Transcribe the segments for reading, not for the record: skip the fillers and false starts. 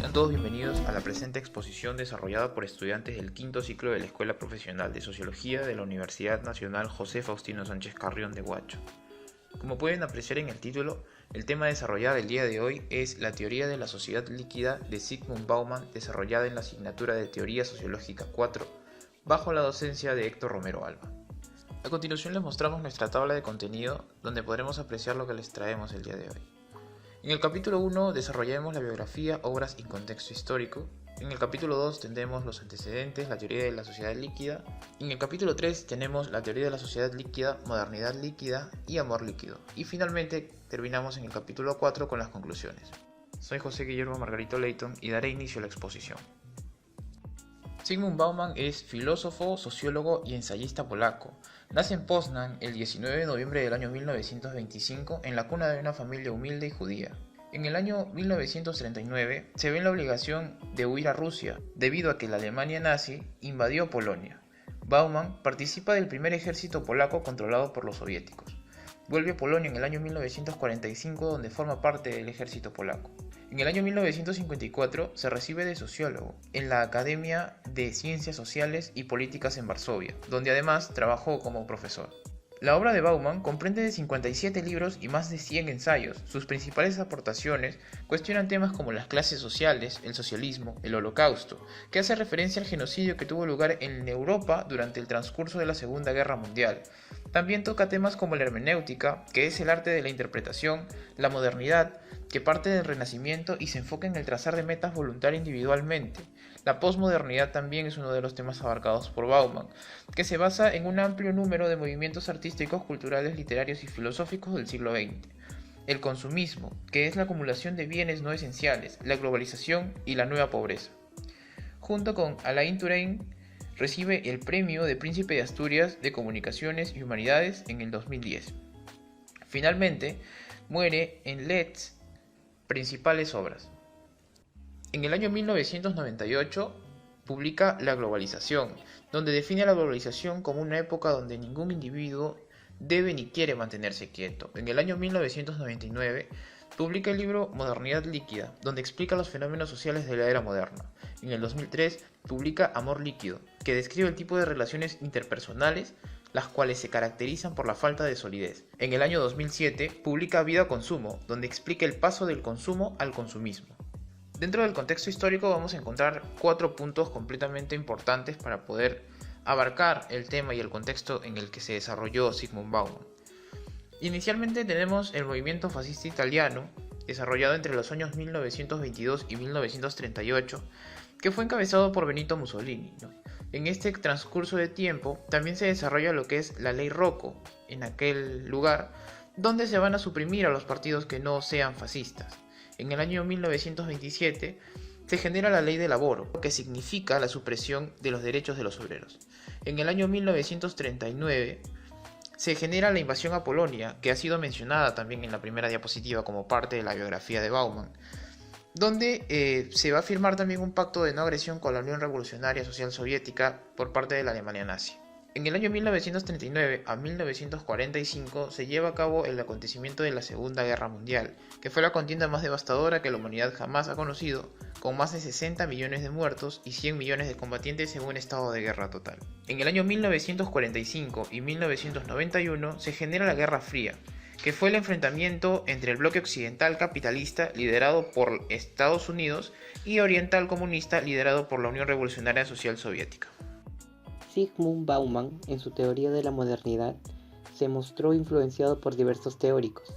Sean todos bienvenidos a la presente exposición desarrollada por estudiantes del quinto ciclo de la Escuela Profesional de Sociología de la Universidad Nacional José Faustino Sánchez Carrión de Huacho. Como pueden apreciar en el título, el tema desarrollado el día de hoy es la teoría de la sociedad líquida de Zygmunt Bauman, desarrollada en la asignatura de Teoría Sociológica 4, bajo la docencia de Héctor Romero Alba. A continuación les mostramos nuestra tabla de contenido, donde podremos apreciar lo que les traemos el día de hoy. En el capítulo 1 desarrollaremos la biografía, obras y contexto histórico. En el capítulo 2 tendremos los antecedentes, la teoría de la sociedad líquida. En el capítulo 3 tenemos la teoría de la sociedad líquida, modernidad líquida y amor líquido. Y finalmente terminamos en el capítulo 4 con las conclusiones. Soy José Guillermo Margarito Leighton y daré inicio a la exposición. Zygmunt Bauman es filósofo, sociólogo y ensayista polaco. Nace en Poznań el 19 de noviembre del año 1925 en la cuna de una familia humilde y judía. En el año 1939 se ve en la obligación de huir a Rusia debido a que la Alemania nazi invadió Polonia. Bauman participa del primer ejército polaco controlado por los soviéticos. Vuelve a Polonia en el año 1945 donde forma parte del ejército polaco. En el año 1954 se recibe de sociólogo en la Academia de Ciencias Sociales y Políticas en Varsovia, donde además trabajó como profesor. La obra de Bauman comprende de 57 libros y más de 100 ensayos. Sus principales aportaciones cuestionan temas como las clases sociales, el socialismo, el holocausto, que hace referencia al genocidio que tuvo lugar en Europa durante el transcurso de la Segunda Guerra Mundial. También toca temas como la hermenéutica, que es el arte de la interpretación, la modernidad, que parte del Renacimiento y se enfoca en el trazar de metas voluntaria individualmente. La posmodernidad también es uno de los temas abarcados por Bauman, que se basa en un amplio número de movimientos artísticos, culturales, literarios y filosóficos del siglo XX. El consumismo, que es la acumulación de bienes no esenciales, la globalización y la nueva pobreza. Junto con Alain Touraine, recibe el Premio de Príncipe de Asturias de Comunicaciones y Humanidades en el 2010. Finalmente, muere en Leeds. Principales obras. En el año 1998 publica La globalización, donde define a la globalización como una época donde ningún individuo debe ni quiere mantenerse quieto. En el año 1999 publica el libro Modernidad líquida, donde explica los fenómenos sociales de la era moderna. En el 2003 publica Amor líquido, que describe el tipo de relaciones interpersonales las cuales se caracterizan por la falta de solidez. En el año 2007 publica Vida Consumo, donde explica el paso del consumo al consumismo. Dentro del contexto histórico vamos a encontrar 4 puntos completamente importantes para poder abarcar el tema y el contexto en el que se desarrolló Zygmunt Bauman. Inicialmente tenemos el movimiento fascista italiano, desarrollado entre los años 1922 y 1938, que fue encabezado por Benito Mussolini. En este transcurso de tiempo también se desarrolla lo que es la ley Rocco en aquel lugar, donde se van a suprimir a los partidos que no sean fascistas. En el año 1927 se genera la ley del laboro, que significa la supresión de los derechos de los obreros. En el año 1939 se genera la invasión a Polonia, que ha sido mencionada también en la primera diapositiva como parte de la biografía de Bauman, donde se va a firmar también un pacto de no agresión con la Unión Revolucionaria Social Soviética por parte de la Alemania nazi. En el año 1939 a 1945 se lleva a cabo el acontecimiento de la Segunda Guerra Mundial, que fue la contienda más devastadora que la humanidad jamás ha conocido, con más de 60 millones de muertos y 100 millones de combatientes en un estado de guerra total. En el año 1945 y 1991 se genera la Guerra Fría, que fue el enfrentamiento entre el bloque occidental capitalista liderado por Estados Unidos y oriental comunista liderado por la Unión Revolucionaria Social Soviética. Zygmunt Bauman, en su teoría de la modernidad, se mostró influenciado por diversos teóricos.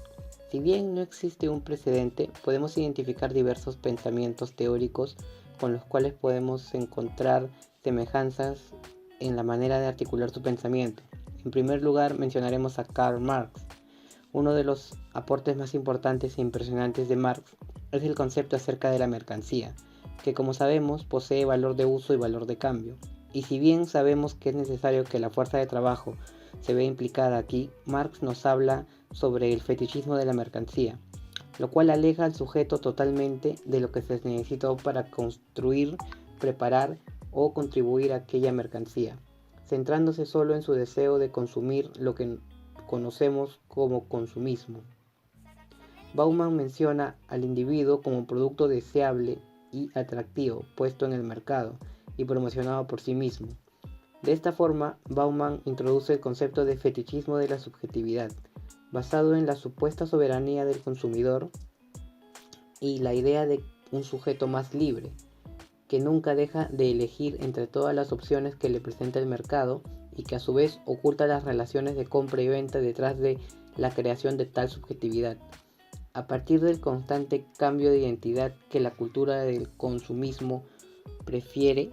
Si bien no existe un precedente, podemos identificar diversos pensamientos teóricos con los cuales podemos encontrar semejanzas en la manera de articular su pensamiento. En primer lugar, mencionaremos a Karl Marx. Uno de los aportes más importantes e impresionantes de Marx es el concepto acerca de la mercancía, que como sabemos posee valor de uso y valor de cambio. Y si bien sabemos que es necesario que la fuerza de trabajo se vea implicada aquí, Marx nos habla sobre el fetichismo de la mercancía, lo cual aleja al sujeto totalmente de lo que se necesitó para construir, preparar o contribuir a aquella mercancía, centrándose solo en su deseo de consumir lo que conocemos como consumismo. Bauman menciona al individuo como producto deseable y atractivo puesto en el mercado y promocionado por sí mismo. De esta forma, Bauman introduce el concepto de fetichismo de la subjetividad, basado en la supuesta soberanía del consumidor y la idea de un sujeto más libre, que nunca deja de elegir entre todas las opciones que le presenta el mercado y que a su vez oculta las relaciones de compra y venta detrás de la creación de tal subjetividad. A partir del constante cambio de identidad que la cultura del consumismo prefiere,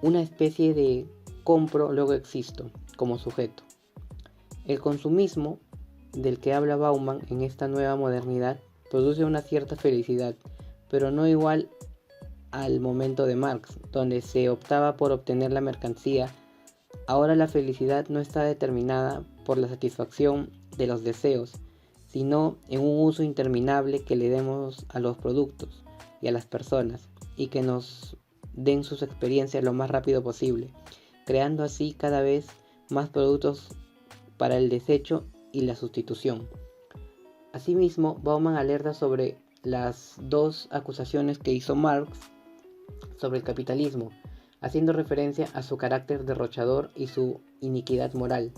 una especie de compro luego existo como sujeto. El consumismo del que habla Bauman en esta nueva modernidad produce una cierta felicidad, pero no igual al momento de Marx, donde se optaba por obtener la mercancía. Ahora la felicidad no está determinada por la satisfacción de los deseos, sino en un uso interminable que le demos a los productos y a las personas, y que nos den sus experiencias lo más rápido posible, creando así cada vez más productos para el desecho y la sustitución. Asimismo, Bauman alerta sobre las dos acusaciones que hizo Marx sobre el capitalismo, haciendo referencia a su carácter derrochador y su iniquidad moral,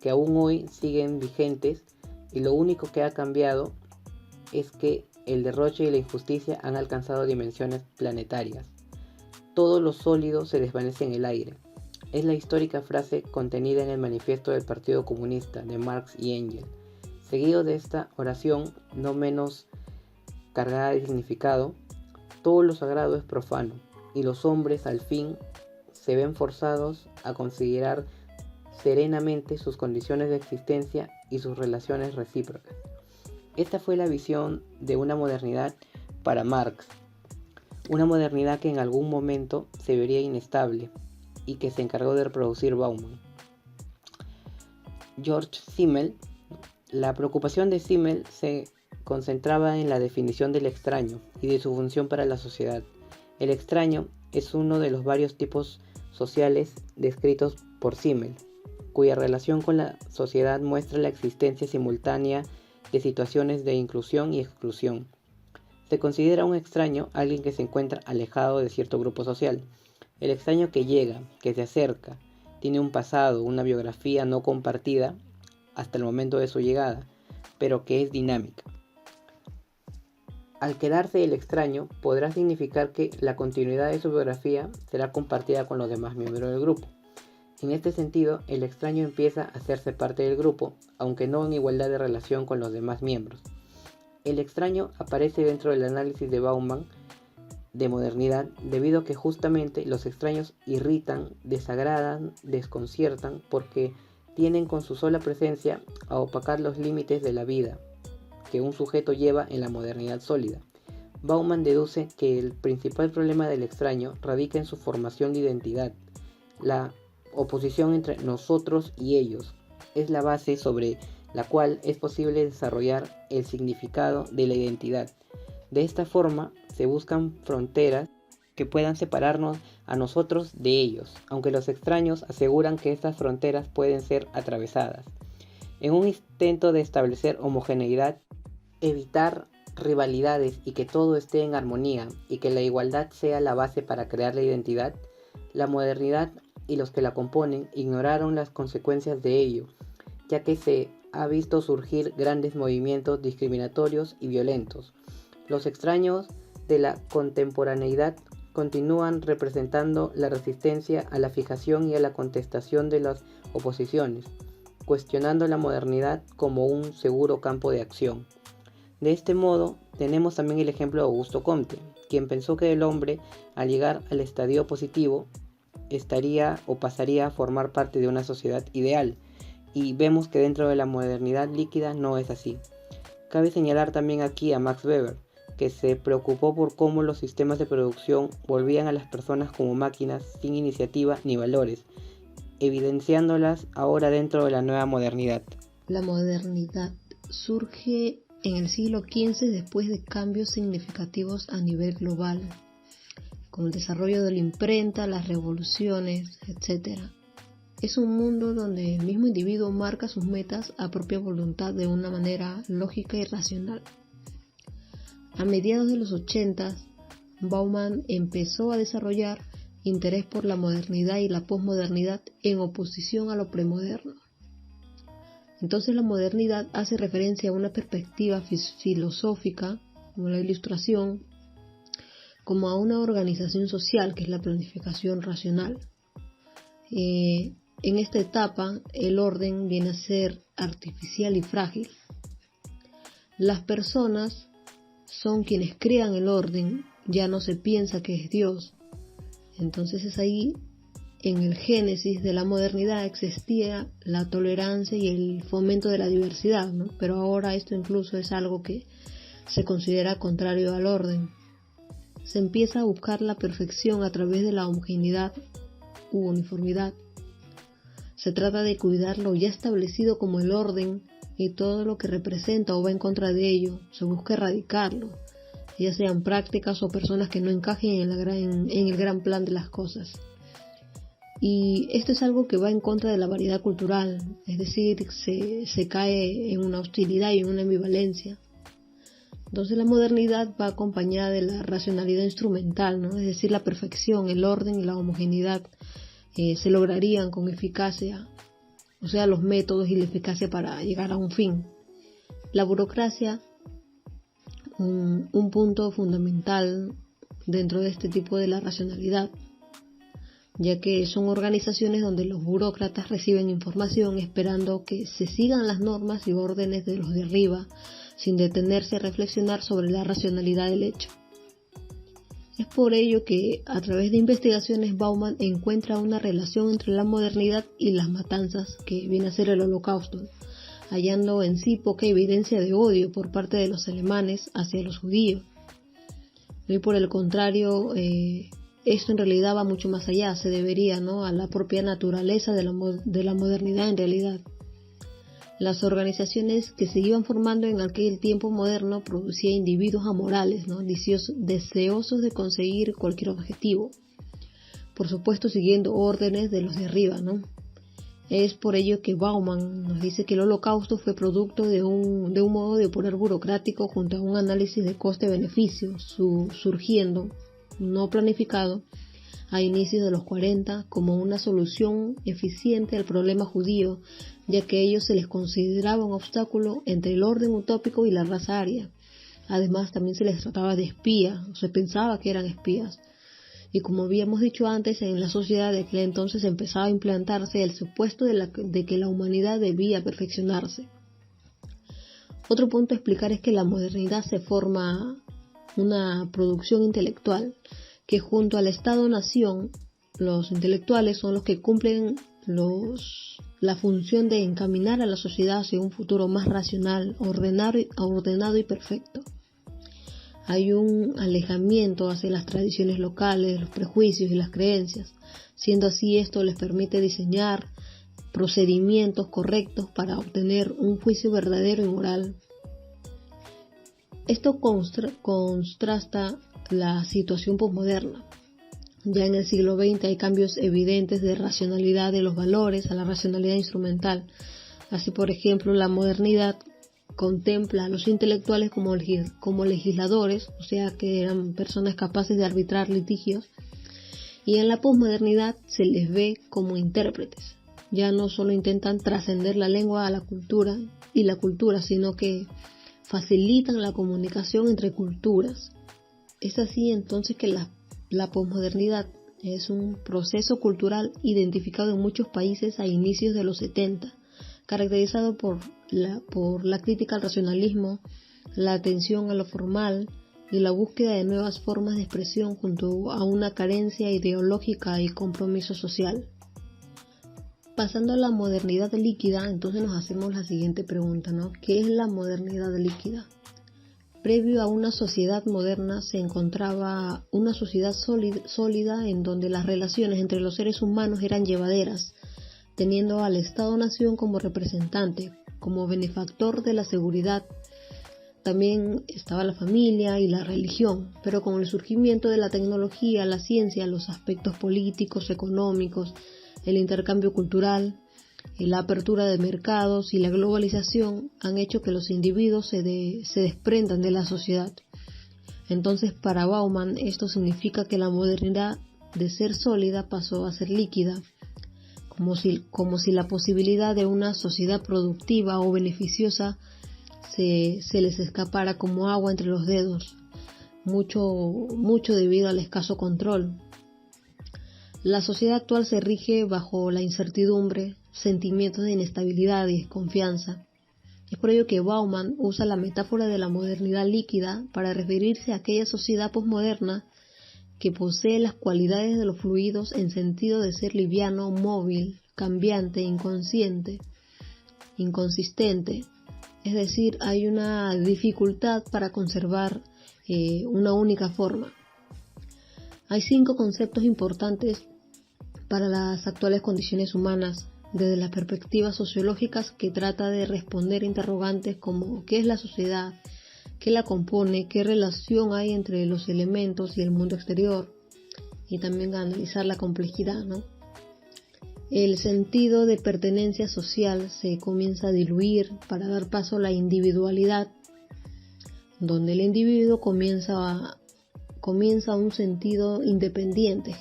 que aún hoy siguen vigentes, y lo único que ha cambiado es que el derroche y la injusticia han alcanzado dimensiones planetarias. Todo lo sólido se desvanece en el aire. Es la histórica frase contenida en el manifiesto del Partido Comunista de Marx y Engels. Seguido de esta oración, no menos cargada de significado, todo lo sagrado es profano, y los hombres al fin se ven forzados a considerar serenamente sus condiciones de existencia y sus relaciones recíprocas. Esta fue la visión de una modernidad para Marx, una modernidad que en algún momento se vería inestable y que se encargó de reproducir Bauman. George Simmel. La preocupación de Simmel se concentraba en la definición del extraño y de su función para la sociedad. El extraño es uno de los varios tipos sociales descritos por Simmel, cuya relación con la sociedad muestra la existencia simultánea de situaciones de inclusión y exclusión. Se considera un extraño alguien que se encuentra alejado de cierto grupo social. El extraño que llega, que se acerca, tiene un pasado, una biografía no compartida hasta el momento de su llegada, pero que es dinámica. Al quedarse el extraño, podrá significar que la continuidad de su biografía será compartida con los demás miembros del grupo. En este sentido, el extraño empieza a hacerse parte del grupo, aunque no en igualdad de relación con los demás miembros. El extraño aparece dentro del análisis de Bauman de modernidad debido a que justamente los extraños irritan, desagradan, desconciertan porque tienen con su sola presencia a opacar los límites de la vida que un sujeto lleva en la modernidad sólida. Bauman deduce que el principal problema del extraño radica en su formación de identidad. La oposición entre nosotros y ellos es la base sobre la cual es posible desarrollar el significado de la identidad. De esta forma se buscan fronteras que puedan separarnos a nosotros de ellos, aunque los extraños aseguran que estas fronteras pueden ser atravesadas. En un intento de establecer homogeneidad, evitar rivalidades y que todo esté en armonía y que la igualdad sea la base para crear la identidad, la modernidad y los que la componen ignoraron las consecuencias de ello, ya que se ha visto surgir grandes movimientos discriminatorios y violentos. Los extraños de la contemporaneidad continúan representando la resistencia a la fijación y a la contestación de las oposiciones, cuestionando la modernidad como un seguro campo de acción. De este modo, tenemos también el ejemplo de Augusto Comte, quien pensó que el hombre, al llegar al estadio positivo, estaría o pasaría a formar parte de una sociedad ideal, y vemos que dentro de la modernidad líquida no es así. Cabe señalar también aquí a Max Weber, que se preocupó por cómo los sistemas de producción volvían a las personas como máquinas sin iniciativa ni valores, evidenciándolas ahora dentro de la nueva modernidad. La modernidad surge en el siglo XV después de cambios significativos a nivel global, como el desarrollo de la imprenta, las revoluciones, etc. Es un mundo donde el mismo individuo marca sus metas a propia voluntad de una manera lógica y racional. A mediados de los 80, Bauman empezó a desarrollar interés por la modernidad y la posmodernidad en oposición a lo premoderno. Entonces la modernidad hace referencia a una perspectiva filosófica, como la ilustración, como a una organización social, que es la planificación racional. En esta etapa, el orden viene a ser artificial y frágil. Las personas son quienes crean el orden, ya no se piensa que es Dios. Entonces es ahí, en el génesis de la modernidad, existía la tolerancia y el fomento de la diversidad, ¿no? Pero ahora esto incluso es algo que se considera contrario al orden. Se empieza a buscar la perfección a través de la homogeneidad u uniformidad. Se trata de cuidar lo ya establecido como el orden y todo lo que representa o va en contra de ello. Se busca erradicarlo, ya sean prácticas o personas que no encajen en el gran plan de las cosas. Y esto es algo que va en contra de la variedad cultural, es decir, se cae en una hostilidad y en una ambivalencia. Entonces la modernidad va acompañada de la racionalidad instrumental, ¿no? Es decir, la perfección, el orden y la homogeneidad se lograrían con eficacia, o sea, los métodos y la eficacia para llegar a un fin. La burocracia, un punto fundamental dentro de este tipo de la racionalidad, ya que son organizaciones donde los burócratas reciben información esperando que se sigan las normas y órdenes de los de arriba, sin detenerse a reflexionar sobre la racionalidad del hecho. Es por ello que, a través de investigaciones, Bauman encuentra una relación entre la modernidad y las matanzas, que viene a ser el Holocausto, hallando en sí poca evidencia de odio por parte de los alemanes hacia los judíos. Y por el contrario, esto en realidad va mucho más allá, se debería, ¿no?, a la propia naturaleza de la modernidad en realidad. Las organizaciones que se iban formando en aquel tiempo moderno producían individuos amorales, ¿no?, deseosos de conseguir cualquier objetivo, por supuesto siguiendo órdenes de los de arriba, ¿no? Es por ello que Bauman nos dice que el Holocausto fue producto de un modo de operar burocrático junto a un análisis de coste-beneficio, surgiendo, no planificado, a inicios de los 40 como una solución eficiente al problema judío, ya que a ellos se les consideraba un obstáculo entre el orden utópico y la raza aria. Además, también se les trataba de espías, o se pensaba que eran espías. Y como habíamos dicho antes, en la sociedad de aquel entonces empezaba a implantarse el supuesto de que la humanidad debía perfeccionarse. Otro punto a explicar es que la modernidad se forma una producción intelectual, que junto al Estado-Nación, los intelectuales son los que cumplen la función de encaminar a la sociedad hacia un futuro más racional, ordenado y perfecto. Hay un alejamiento hacia las tradiciones locales, los prejuicios y las creencias, siendo así esto les permite diseñar procedimientos correctos para obtener un juicio verdadero y moral. Esto contrasta la situación posmoderna. Ya en el siglo XX hay cambios evidentes de racionalidad de los valores a la racionalidad instrumental. Así, por ejemplo, la modernidad contempla a los intelectuales como legisladores, o sea que eran personas capaces de arbitrar litigios, y en la posmodernidad se les ve como intérpretes. Ya no solo intentan trascender la lengua a la cultura y la cultura, sino que facilitan la comunicación entre culturas. Es así entonces que la posmodernidad es un proceso cultural identificado en muchos países a inicios de los 70, caracterizado por la crítica al racionalismo, la atención a lo formal y la búsqueda de nuevas formas de expresión junto a una carencia ideológica y compromiso social. Pasando a la modernidad líquida, entonces nos hacemos la siguiente pregunta, ¿no? ¿Qué es la modernidad líquida? Previo a una sociedad moderna se encontraba una sociedad sólida en donde las relaciones entre los seres humanos eran llevaderas, teniendo al Estado-Nación como representante, como benefactor de la seguridad. También estaba la familia y la religión, pero con el surgimiento de la tecnología, la ciencia, los aspectos políticos, económicos, el intercambio cultural, la apertura de mercados y la globalización han hecho que los individuos se desprendan de la sociedad. Entonces, para Bauman, esto significa que la modernidad de ser sólida pasó a ser líquida, como si la posibilidad de una sociedad productiva o beneficiosa se les escapara como agua entre los dedos, mucho debido al escaso control. La sociedad actual se rige bajo la incertidumbre, sentimientos de inestabilidad y desconfianza. Es por ello que Bauman usa la metáfora de la modernidad líquida para referirse a aquella sociedad posmoderna que posee las cualidades de los fluidos en sentido de ser liviano, móvil, cambiante, inconsciente, inconsistente. Es decir, hay una dificultad para conservar una única forma. Hay 5 conceptos importantes para las actuales condiciones humanas, desde las perspectivas sociológicas, que trata de responder interrogantes como ¿qué es la sociedad?, ¿qué la compone?, ¿qué relación hay entre los elementos y el mundo exterior? Y también analizar la complejidad, ¿no? El sentido de pertenencia social se comienza a diluir para dar paso a la individualidad, donde el individuo comienza un sentido independiente,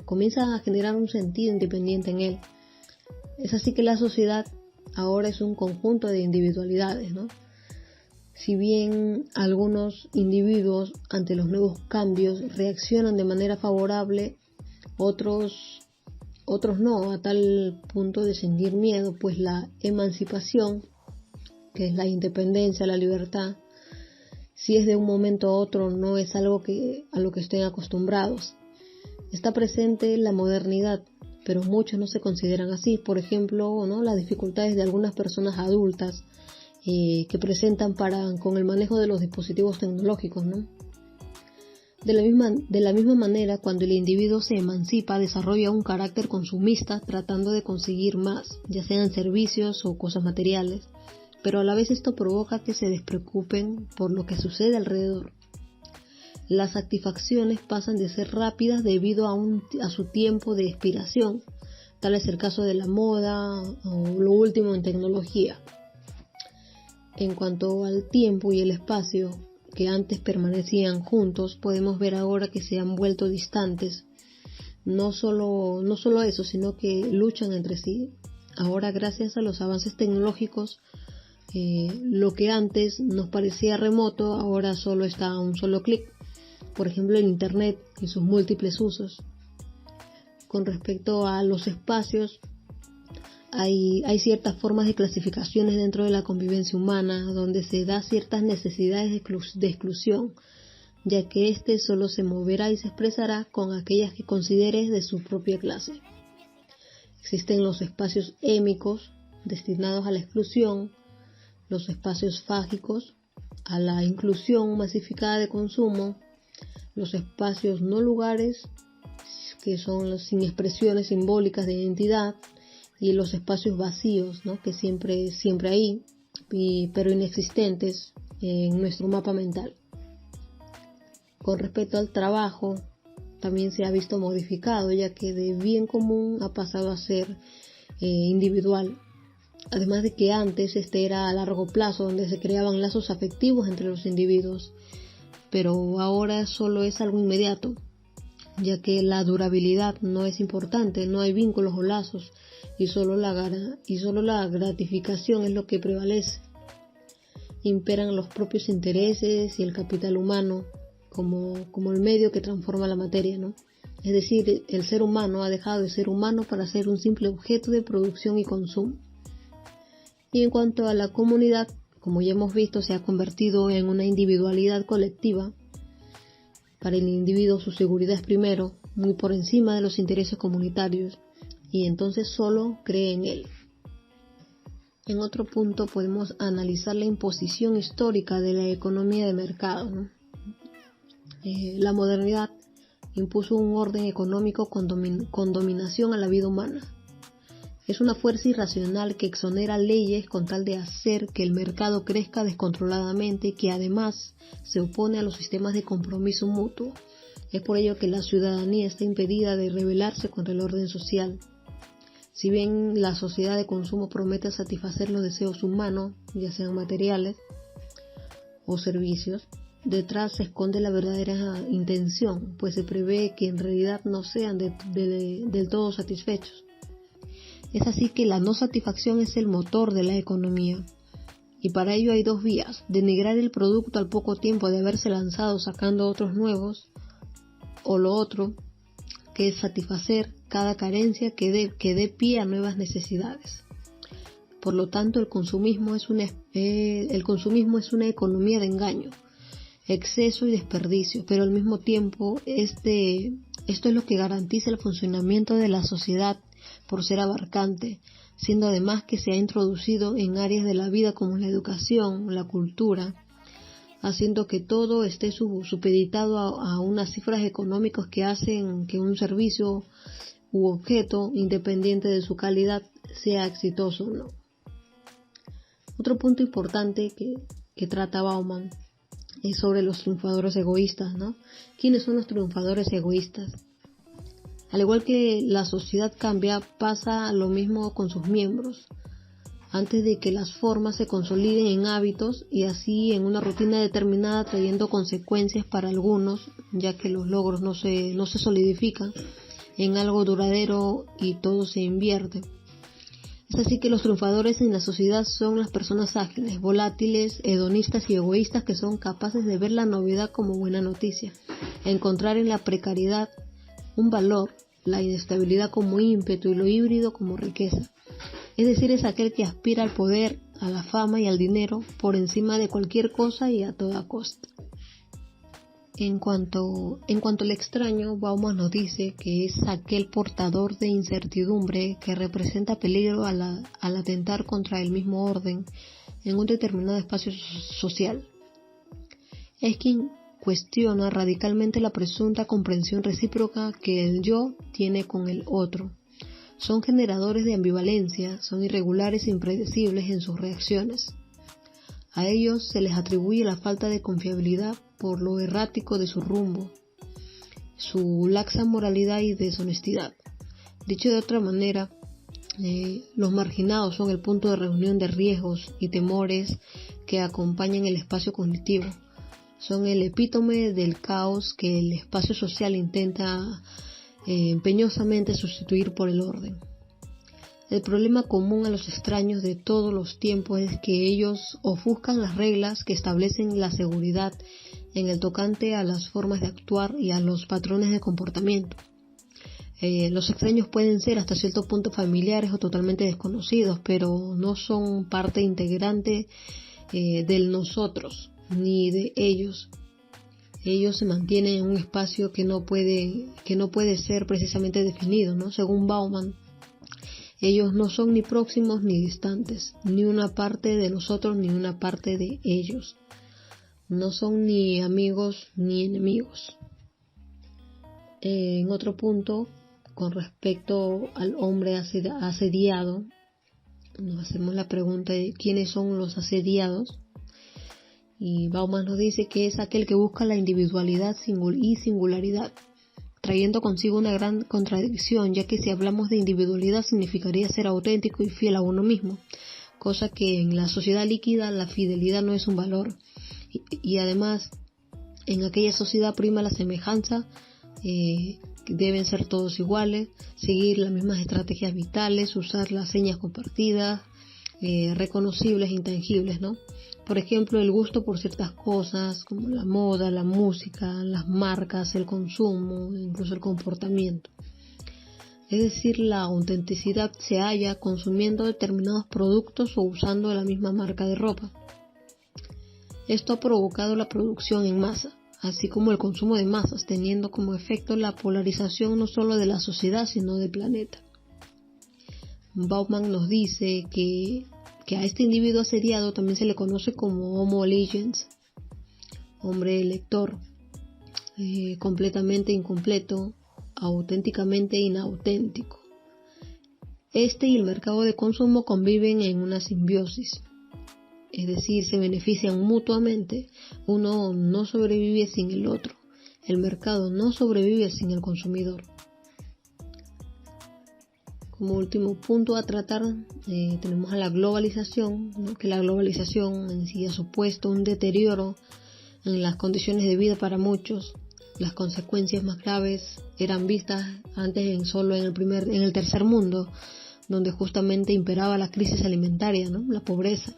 comienza a generar un sentido independiente en él. Es así que la sociedad ahora es un conjunto de individualidades, ¿no? Si bien algunos individuos ante los nuevos cambios reaccionan de manera favorable, otros no, a tal punto de sentir miedo, pues la emancipación, que es la independencia, la libertad, si es de un momento a otro, no es algo a lo que estén acostumbrados. Está presente la modernidad, pero muchos no se consideran así. Por ejemplo, ¿no?, las dificultades de algunas personas adultas que presentan con el manejo de los dispositivos tecnológicos, ¿no? De la misma manera, cuando el individuo se emancipa, desarrolla un carácter consumista tratando de conseguir más, ya sean servicios o cosas materiales, pero a la vez esto provoca que se despreocupen por lo que sucede alrededor. Las satisfacciones pasan de ser rápidas debido a su tiempo de expiración, tal es el caso de la moda o lo último en tecnología. En cuanto al tiempo y el espacio, que antes permanecían juntos, podemos ver ahora que se han vuelto distantes. No solo eso, sino que luchan entre sí. Ahora, gracias a los avances tecnológicos, lo que antes nos parecía remoto, ahora solo está a un solo clic. Por ejemplo, el Internet y sus múltiples usos. Con respecto a los espacios, hay ciertas formas de clasificaciones dentro de la convivencia humana, donde se da ciertas necesidades de exclusión, ya que éste solo se moverá y se expresará con aquellas que considere de su propia clase. Existen los espacios émicos, destinados a la exclusión, los espacios fágicos, a la inclusión masificada de consumo, los espacios no lugares, que son los sin expresiones simbólicas de identidad, y los espacios vacíos, ¿no?, que siempre hay, pero inexistentes en nuestro mapa mental. Con respecto al trabajo, también se ha visto modificado, ya que de bien común ha pasado a ser individual. Además de que antes este era a largo plazo, donde se creaban lazos afectivos entre los individuos, pero ahora solo es algo inmediato, ya que la durabilidad no es importante, no hay vínculos o lazos, y solo la gratificación es lo que prevalece. Imperan los propios intereses y el capital humano como el medio que transforma la materia, ¿no? Es decir, el ser humano ha dejado de ser humano para ser un simple objeto de producción y consumo. Y en cuanto a la comunidad, como ya hemos visto, se ha convertido en una individualidad colectiva. Para el individuo su seguridad es primero, muy por encima de los intereses comunitarios, y entonces solo cree en él. En otro punto podemos analizar la imposición histórica de la economía de mercado, ¿no? La modernidad impuso un orden económico con dominación a la vida humana. Es una fuerza irracional que exonera leyes con tal de hacer que el mercado crezca descontroladamente y que además se opone a los sistemas de compromiso mutuo. Es por ello que la ciudadanía está impedida de rebelarse contra el orden social. Si bien la sociedad de consumo promete satisfacer los deseos humanos, ya sean materiales o servicios, detrás se esconde la verdadera intención, pues se prevé que en realidad no sean del todo satisfechos. Es así que la no satisfacción es el motor de la economía. Y para ello hay dos vías: denigrar el producto al poco tiempo de haberse lanzado sacando otros nuevos, o lo otro, que es satisfacer cada carencia que dé pie a nuevas necesidades. Por lo tanto, el consumismo es una economía de engaño, exceso y desperdicio, pero al mismo tiempo esto es lo que garantiza el funcionamiento de la sociedad por ser abarcante, siendo además que se ha introducido en áreas de la vida como la educación, la cultura, haciendo que todo esté supeditado a unas cifras económicas que hacen que un servicio u objeto, independiente de su calidad, sea exitoso o no. Otro punto importante que trata Bauman es sobre los triunfadores egoístas, ¿no? ¿Quiénes son los triunfadores egoístas? Al igual que la sociedad cambia, pasa lo mismo con sus miembros. Antes de que las formas se consoliden en hábitos y así en una rutina determinada, trayendo consecuencias para algunos, ya que los logros no se solidifican en algo duradero y todo se invierte. Es así que los triunfadores en la sociedad son las personas ágiles, volátiles, hedonistas y egoístas que son capaces de ver la novedad como buena noticia, encontrar en la precariedad un valor, la inestabilidad como ímpetu y lo híbrido como riqueza. Es decir, es aquel que aspira al poder, a la fama y al dinero por encima de cualquier cosa y a toda costa. En cuanto al extraño, Bauman nos dice que es aquel portador de incertidumbre que representa peligro al atentar contra el mismo orden en un determinado espacio social. Es quien cuestiona radicalmente la presunta comprensión recíproca que el yo tiene con el otro. Son generadores de ambivalencia, son irregulares e impredecibles en sus reacciones. A ellos se les atribuye la falta de confiabilidad por lo errático de su rumbo, su laxa moralidad y deshonestidad. Dicho de otra manera, los marginados son el punto de reunión de riesgos y temores que acompañan el espacio cognitivo. Son el epítome del caos que el espacio social intenta empeñosamente sustituir por el orden. El problema común a los extraños de todos los tiempos es que ellos ofuscan las reglas que establecen la seguridad en el tocante a las formas de actuar y a los patrones de comportamiento. Los extraños pueden ser hasta cierto punto familiares o totalmente desconocidos, pero no son parte integrante del nosotros ni de ellos. Ellos se mantienen en un espacio que no puede ser precisamente definido, ¿no? Según Bauman, ellos no son ni próximos ni distantes, ni una parte de nosotros ni una parte de ellos. No son ni amigos ni enemigos. En otro punto, con respecto al hombre asediado, nos hacemos la pregunta de quiénes son los asediados. Y Bauman nos dice que es aquel que busca la individualidad y singularidad, trayendo consigo una gran contradicción, ya que si hablamos de individualidad significaría ser auténtico y fiel a uno mismo, cosa que en la sociedad líquida la fidelidad no es un valor. Y además, en aquella sociedad prima la semejanza, deben ser todos iguales, seguir las mismas estrategias vitales, usar las señas compartidas, reconocibles e intangibles, ¿no? Por ejemplo, el gusto por ciertas cosas como la moda, la música, las marcas, el consumo, incluso el comportamiento. Es decir, la autenticidad se halla consumiendo determinados productos o usando la misma marca de ropa. Esto ha provocado la producción en masa, así como el consumo de masas, teniendo como efecto la polarización no solo de la sociedad, sino del planeta. Bauman nos dice que a este individuo asediado también se le conoce como Homo legens, hombre lector, completamente incompleto, auténticamente inauténtico. Este y el mercado de consumo conviven en una simbiosis, es decir, se benefician mutuamente. Uno no sobrevive sin el otro, el mercado no sobrevive sin el consumidor. Como último punto a tratar, tenemos a la globalización, ¿no? Que la globalización en sí ha supuesto un deterioro en las condiciones de vida para muchos. Las consecuencias más graves eran vistas antes solo en el tercer mundo, donde justamente imperaba la crisis alimentaria, ¿no? La pobreza.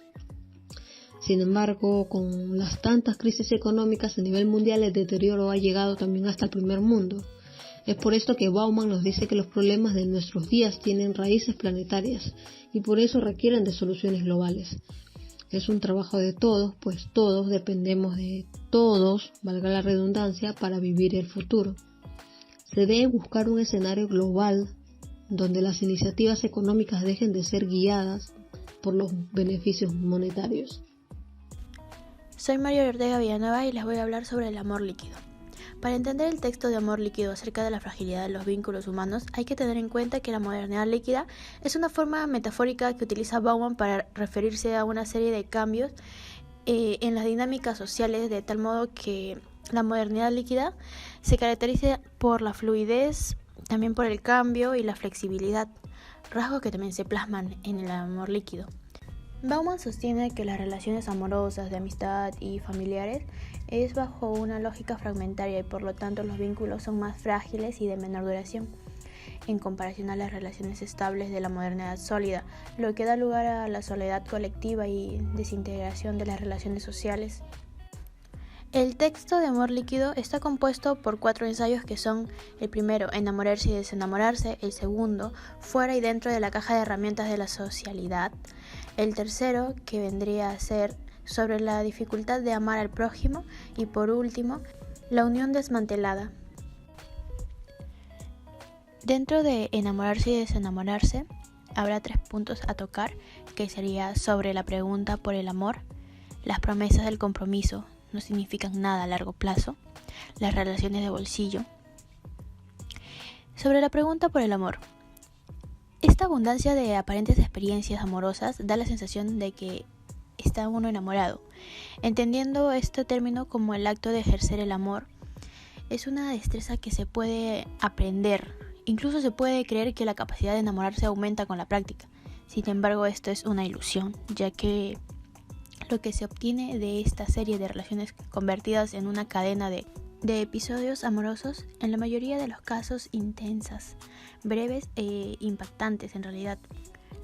Sin embargo, con las tantas crisis económicas a nivel mundial, el deterioro ha llegado también hasta el primer mundo. Es por esto que Bauman nos dice que los problemas de nuestros días tienen raíces planetarias y por eso requieren de soluciones globales. Es un trabajo de todos, pues todos dependemos de todos, valga la redundancia, para vivir el futuro. Se debe buscar un escenario global donde las iniciativas económicas dejen de ser guiadas por los beneficios monetarios. Soy María Ortega Villanueva y les voy a hablar sobre el amor líquido. Para entender el texto de Amor líquido acerca de la fragilidad de los vínculos humanos, hay que tener en cuenta que la modernidad líquida es una forma metafórica que utiliza Bauman para referirse a una serie de cambios en las dinámicas sociales, de tal modo que la modernidad líquida se caracteriza por la fluidez, también por el cambio y la flexibilidad, rasgos que también se plasman en el amor líquido. Bauman sostiene que las relaciones amorosas, de amistad y familiares es bajo una lógica fragmentaria y por lo tanto los vínculos son más frágiles y de menor duración en comparación a las relaciones estables de la modernidad sólida, lo que da lugar a la soledad colectiva y desintegración de las relaciones sociales. El texto de Amor líquido está compuesto por 4 ensayos que son: el primero, enamorarse y desenamorarse; el segundo, fuera y dentro de la caja de herramientas de la socialidad; el tercero, que vendría a ser sobre la dificultad de amar al prójimo; y por último, la unión desmantelada. Dentro de enamorarse y desenamorarse habrá 3 puntos a tocar, que sería sobre la pregunta por el amor, las promesas del compromiso no significan nada a largo plazo, las relaciones de bolsillo. Sobre la pregunta por el amor, esta abundancia de aparentes experiencias amorosas da la sensación de que está uno enamorado. Entendiendo este término como el acto de ejercer el amor, es una destreza que se puede aprender. Incluso se puede creer que la capacidad de enamorarse aumenta con la práctica. Sin embargo, esto es una ilusión, ya que lo que se obtiene de esta serie de relaciones convertidas en una cadena de episodios amorosos, en la mayoría de los casos intensas, breves e impactantes en realidad,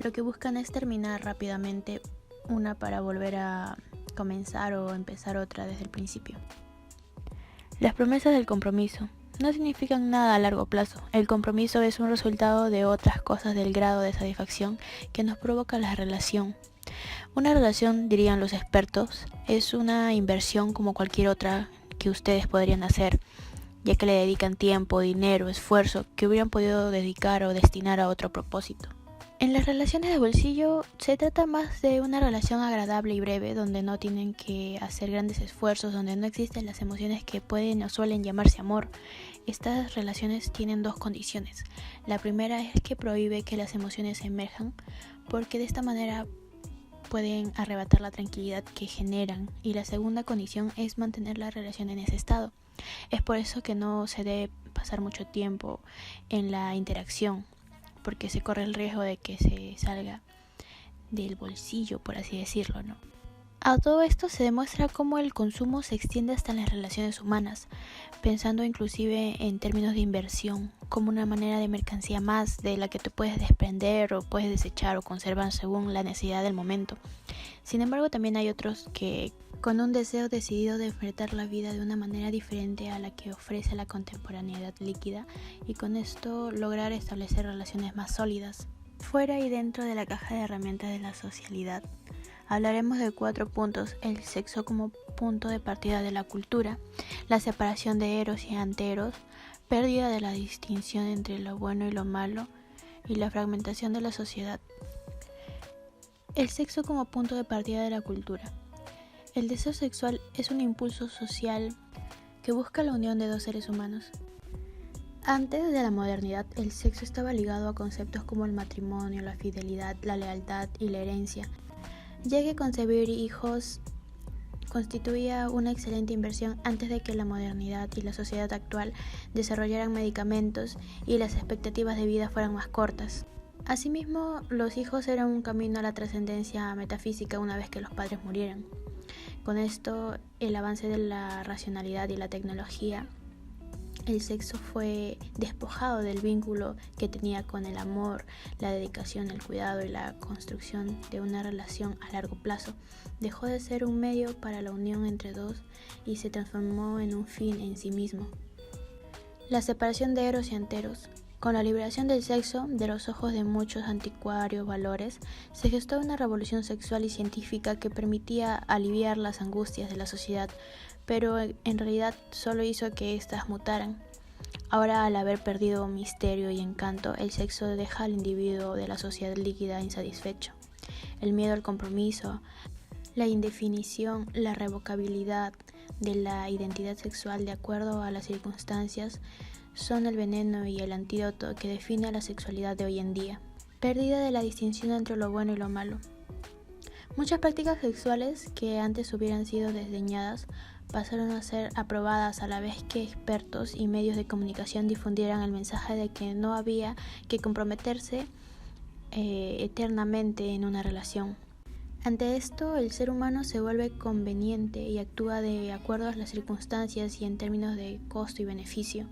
lo que buscan es terminar rápidamente una para volver a comenzar o empezar otra desde el principio. Las promesas del compromiso no significan nada a largo plazo. El compromiso es un resultado de otras cosas del grado de satisfacción que nos provoca la relación. Una relación, dirían los expertos, es una inversión como cualquier otra que ustedes podrían hacer, ya que le dedican tiempo, dinero, esfuerzo que hubieran podido dedicar o destinar a otro propósito. En las relaciones de bolsillo se trata más de una relación agradable y breve, donde no tienen que hacer grandes esfuerzos, donde no existen las emociones que pueden o suelen llamarse amor. Estas relaciones tienen 2 condiciones. La primera es que prohíbe que las emociones emerjan, porque de esta manera pueden arrebatar la tranquilidad que generan, y la segunda condición es mantener la relación en ese estado. Es por eso que no se debe pasar mucho tiempo en la interacción, porque se corre el riesgo de que se salga del bolsillo, por así decirlo, ¿no? A todo esto se demuestra cómo el consumo se extiende hasta las relaciones humanas, pensando inclusive en términos de inversión, como una manera de mercancía más de la que te puedes desprender o puedes desechar o conservar según la necesidad del momento. Sin embargo, también hay otros que, con un deseo decidido de enfrentar la vida de una manera diferente a la que ofrece la contemporaneidad líquida, y con esto lograr establecer relaciones más sólidas, fuera y dentro de la caja de herramientas de la socialidad. Hablaremos de 4 puntos: el sexo como punto de partida de la cultura, la separación de eros y anteros, pérdida de la distinción entre lo bueno y lo malo, y la fragmentación de la sociedad. El sexo como punto de partida de la cultura. El deseo sexual es un impulso social que busca la unión de 2 seres humanos. Antes de la modernidad, el sexo estaba ligado a conceptos como el matrimonio, la fidelidad, la lealtad y la herencia, ya que concebir hijos constituía una excelente inversión antes de que la modernidad y la sociedad actual desarrollaran medicamentos y las expectativas de vida fueran más cortas. Asimismo, los hijos eran un camino a la trascendencia metafísica una vez que los padres murieran. con esto, el avance de la racionalidad y la tecnología, el sexo fue despojado del vínculo que tenía con el amor, la dedicación, el cuidado y la construcción de una relación a largo plazo. Dejó de ser un medio para la unión entre dos y se transformó en un fin en sí mismo. La separación de eros y anteros. Con la liberación del sexo de los ojos de muchos anticuarios valores, se gestó una revolución sexual y científica que permitía aliviar las angustias de la sociedad, pero en realidad solo hizo que éstas mutaran. Ahora, al haber perdido misterio y encanto, el sexo deja al individuo de la sociedad líquida insatisfecho. El miedo al compromiso, la indefinición, la revocabilidad de la identidad sexual de acuerdo a las circunstancias son el veneno y el antídoto que define a la sexualidad de hoy en día, pérdida de la distinción entre lo bueno y lo malo. Muchas prácticas sexuales que antes hubieran sido desdeñadas pasaron a ser aprobadas a la vez que expertos y medios de comunicación difundieran el mensaje de que no había que comprometerse eternamente en una relación. Ante esto, el ser humano se vuelve conveniente y actúa de acuerdo a las circunstancias y en términos de costo y beneficio.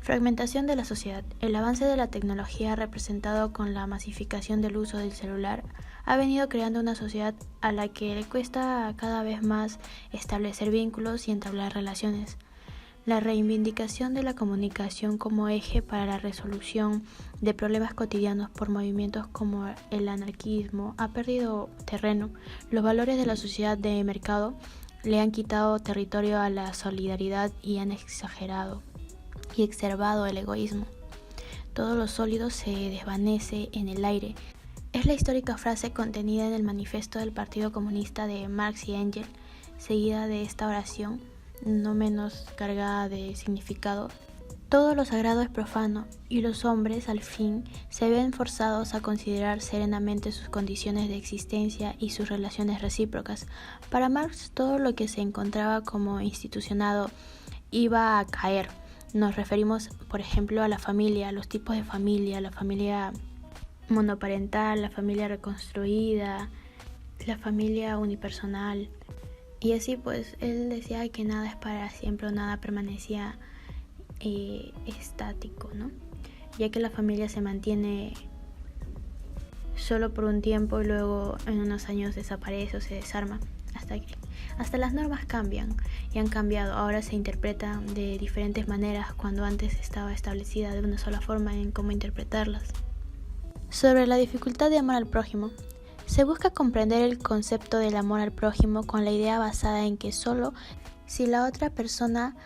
Fragmentación de la sociedad. El avance de la tecnología, representado con la masificación del uso del celular, ha venido creando una sociedad a la que le cuesta cada vez más establecer vínculos y entablar relaciones. La reivindicación de la comunicación como eje para la resolución de problemas cotidianos por movimientos como el anarquismo ha perdido terreno. Los valores de la sociedad de mercado le han quitado territorio a la solidaridad y han exagerado y exacerbado el egoísmo. Todo lo sólido se desvanece en el aire. Es la histórica frase contenida en el manifiesto del Partido Comunista de Marx y Engels, seguida de esta oración, no menos cargada de significado. Todo lo sagrado es profano, y los hombres, al fin, se ven forzados a considerar serenamente sus condiciones de existencia y sus relaciones recíprocas. Para Marx, todo lo que se encontraba como institucionado iba a caer. Nos referimos, por ejemplo, a la familia, a los tipos de familia, la familia monoparental, la familia reconstruida, la familia unipersonal. Y así pues, él decía que nada es para siempre o nada permanecía estático, ¿no? Ya que la familia se mantiene solo por un tiempo y luego en unos años desaparece o se desarma. Hasta las normas cambian y han cambiado. Ahora se interpreta de diferentes maneras cuando antes estaba establecida de una sola forma en cómo interpretarlas. Sobre la dificultad de amar al prójimo. Se busca comprender el concepto del amor al prójimo con la idea basada en que solo si la otra persona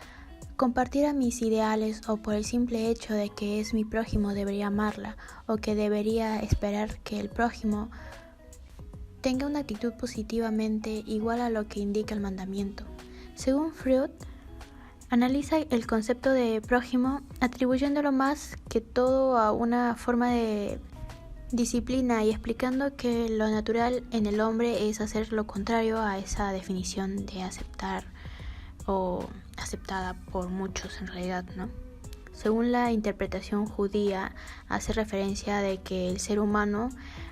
compartiera mis ideales o por el simple hecho de que es mi prójimo debería amarla, o que debería esperar que el prójimo tenga una actitud positivamente igual a lo que indica el mandamiento. Según Freud, analiza el concepto de prójimo atribuyéndolo más que todo a una forma de disciplina y explicando que lo natural en el hombre es hacer lo contrario a esa definición de aceptar o aceptada por muchos en realidad, ¿no? Según la interpretación judía, hace referencia de que el ser humano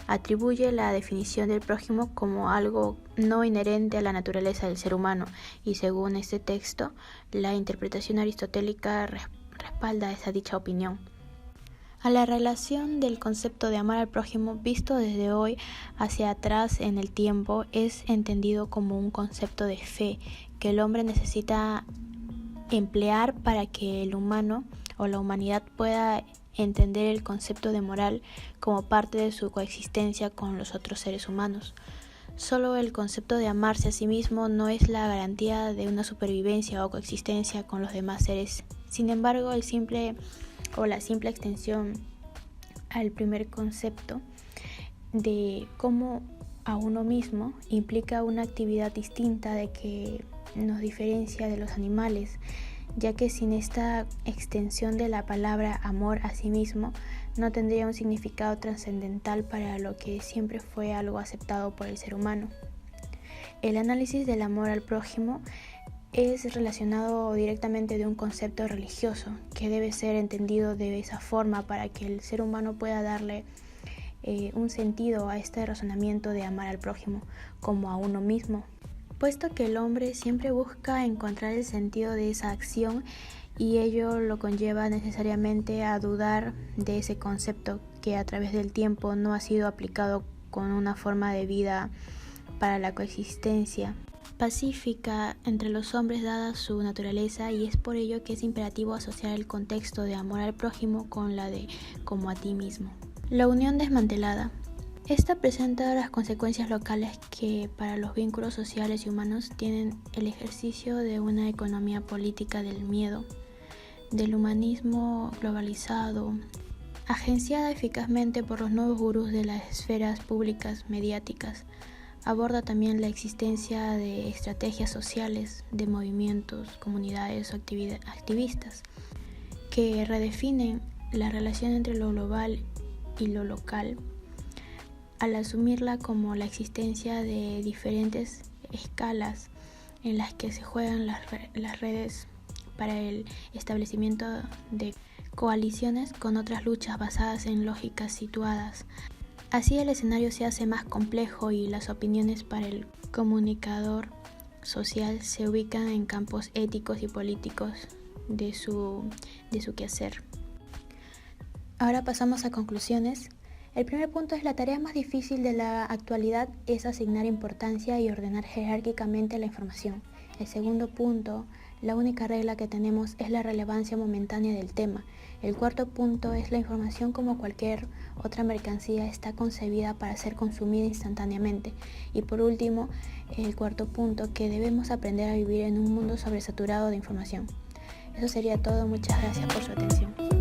atribuye la definición del prójimo como algo no inherente a la naturaleza del ser humano, y según este texto, la interpretación aristotélica respalda esa dicha opinión. A la relación del concepto de amar al prójimo visto desde hoy hacia atrás en el tiempo es entendido como un concepto de fe que el hombre necesita emplear para que el humano o la humanidad pueda entender el concepto de moral como parte de su coexistencia con los otros seres humanos. Solo el concepto de amarse a sí mismo no es la garantía de una supervivencia o coexistencia con los demás seres. Sin embargo, la simple extensión al primer concepto de cómo a uno mismo implica una actividad distinta de que nos diferencia de los animales, ya que sin esta extensión de la palabra amor a sí mismo no tendría un significado trascendental para lo que siempre fue algo aceptado por el ser humano. El análisis del amor al prójimo es relacionado directamente de un concepto religioso que debe ser entendido de esa forma para que el ser humano pueda darle un sentido a este razonamiento de amar al prójimo como a uno mismo. puesto que el hombre siempre busca encontrar el sentido de esa acción y ello lo conlleva necesariamente a dudar de ese concepto que a través del tiempo no ha sido aplicado con una forma de vida para la coexistencia pacífica entre los hombres dada su naturaleza, y es por ello que es imperativo asociar el contexto de amor al prójimo con la de como a ti mismo. La unión desmantelada. Esta presenta las consecuencias locales que para los vínculos sociales y humanos tienen el ejercicio de una economía política del miedo, del humanismo globalizado, agenciada eficazmente por los nuevos gurús de las esferas públicas mediáticas. Aborda también la existencia de estrategias sociales, de movimientos, comunidades o activistas que redefinen la relación entre lo global y lo local, al asumirla como la existencia de diferentes escalas en las que se juegan las redes para el establecimiento de coaliciones con otras luchas basadas en lógicas situadas. Así el escenario se hace más complejo y las opiniones para el comunicador social se ubican en campos éticos y políticos de su quehacer. Ahora pasamos a conclusiones. El primer punto es: la tarea más difícil de la actualidad es asignar importancia y ordenar jerárquicamente la información. El segundo punto: la única regla que tenemos es la relevancia momentánea del tema. El cuarto punto es: la información, como cualquier otra mercancía, está concebida para ser consumida instantáneamente. Y por último, el cuarto punto: que debemos aprender a vivir en un mundo sobresaturado de información. Eso sería todo. Muchas gracias por su atención.